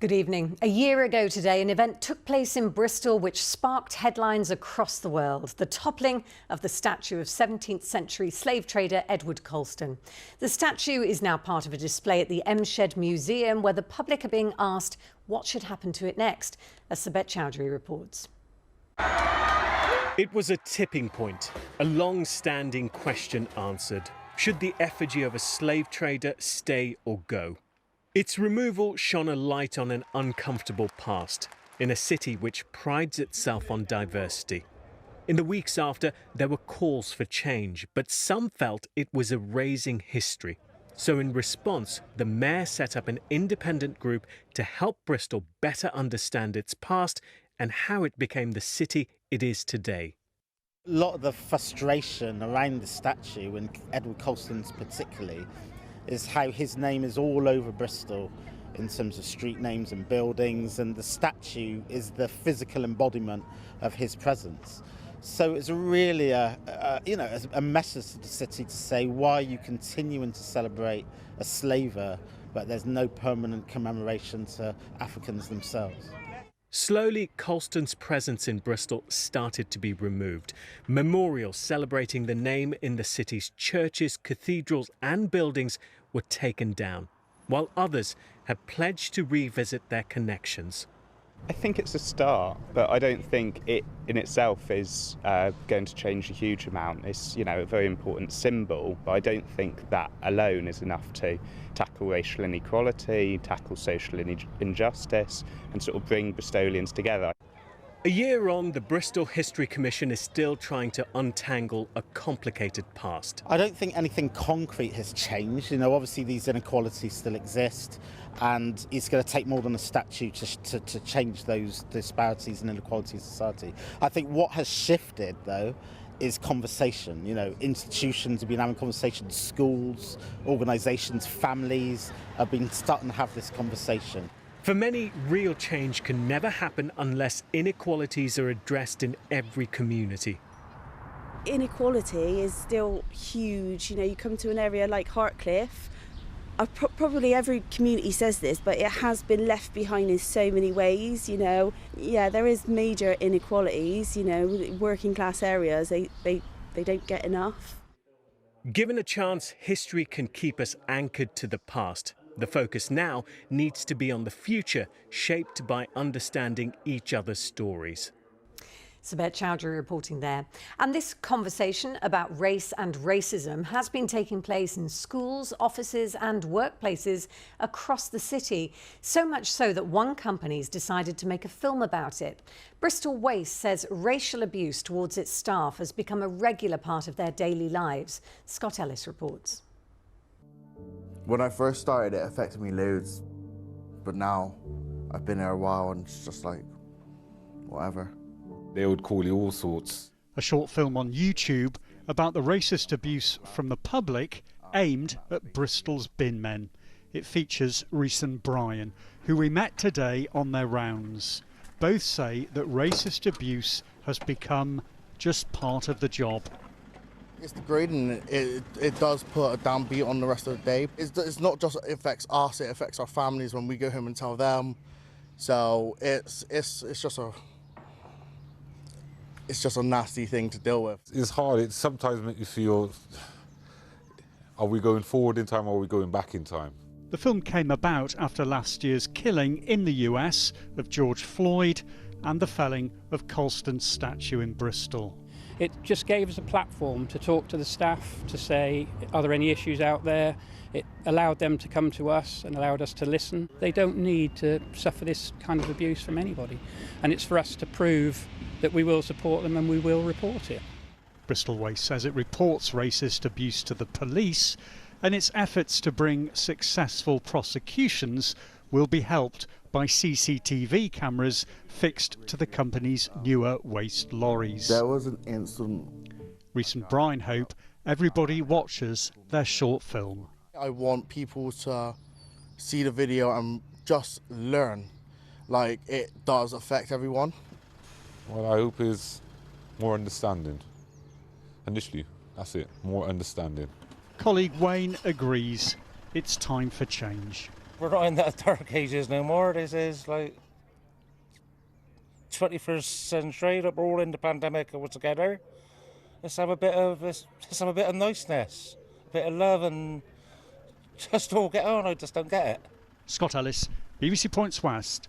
Good evening. A year ago today, an event took place in Bristol which sparked headlines across the world. The toppling of the statue of 17th century slave trader Edward Colston. The statue is now part of a display at the Shed Museum where the public are being asked what should happen to it next, as Sabet Chowdhury reports. It was a tipping point, a long-standing question answered. Should the effigy of a slave trader stay or go? Its removal shone a light on an uncomfortable past in a city which prides itself on diversity. In the weeks after, there were calls for change, but some felt it was erasing history. So in response, the mayor set up an independent group to help Bristol better understand its past and how it became the city it is today. A lot of the frustration around the statue, and Edward Colston's particularly, is how his name is all over Bristol in terms of street names and buildings, and the statue is the physical embodiment of his presence. So it's really a message to the city to say, why are you continuing to celebrate a slaver, but there's no permanent commemoration to Africans themselves. Slowly, Colston's presence in Bristol started to be removed. Memorials celebrating the name in the city's churches, cathedrals and buildings were taken down, while others have pledged to revisit their connections. I think it's a start, but I don't think it in itself is going to change a huge amount. It's, a very important symbol, but I don't think that alone is enough to tackle racial inequality, tackle social injustice, and sort of bring Bristolians together. A year on, the Bristol History Commission is still trying to untangle a complicated past. I don't think anything concrete has changed. Obviously these inequalities still exist, and it's going to take more than a statue to change those disparities and inequalities in society. I think what has shifted, though, is conversation. Institutions have been having conversations, schools, organisations, families have been starting to have this conversation. For many, real change can never happen unless inequalities are addressed in every community. Inequality is still huge. You come to an area like Hartcliffe, probably every community says this, but it has been left behind in so many ways. There is major inequalities. Working class areas, they don't get enough. Given a chance, history can keep us anchored to the past. The focus now needs to be on the future, shaped by understanding each other's stories. Sabet Chowdhury reporting there. And this conversation about race and racism has been taking place in schools, offices and workplaces across the city. So much so that one company's decided to make a film about it. Bristol Waste says racial abuse towards its staff has become a regular part of their daily lives. Scott Ellis reports. When I first started, it affected me loads, but now I've been there a while and it's just like, whatever. They would call you all sorts. A short film on YouTube about the racist abuse from the public aimed at Bristol's bin men. It features Reese and Brian, who we met today on their rounds. Both say that racist abuse has become just part of the job. It's degrading. It does put a downbeat on the rest of the day. It's not just it affects us, it affects our families when we go home and tell them. So it's just a nasty thing to deal with. It's hard. It sometimes makes you feel, are we going forward in time or are we going back in time? The film came about after last year's killing in the US of George Floyd and the felling of Colston's statue in Bristol. It just gave us a platform to talk to the staff, to say, are there any issues out there? It allowed them to come to us and allowed us to listen. They don't need to suffer this kind of abuse from anybody. And it's for us to prove that we will support them and we will report it. Bristol Waste says it reports racist abuse to the police, and its efforts to bring successful prosecutions will be helped by CCTV cameras fixed to the company's newer waste lorries. There was an incident. Reese and Brian hope everybody watches their short film. I want people to see the video and just learn, like it does affect everyone. What I hope is more understanding. Initially, that's it, more understanding. Colleague Wayne agrees it's time for change. We're not in the dark ages no more. This is like 21st century that we're all in the pandemic all together. Let's have a bit of niceness, a bit of love, and just all get on. I just don't get it. Scott Ellis, BBC Points West.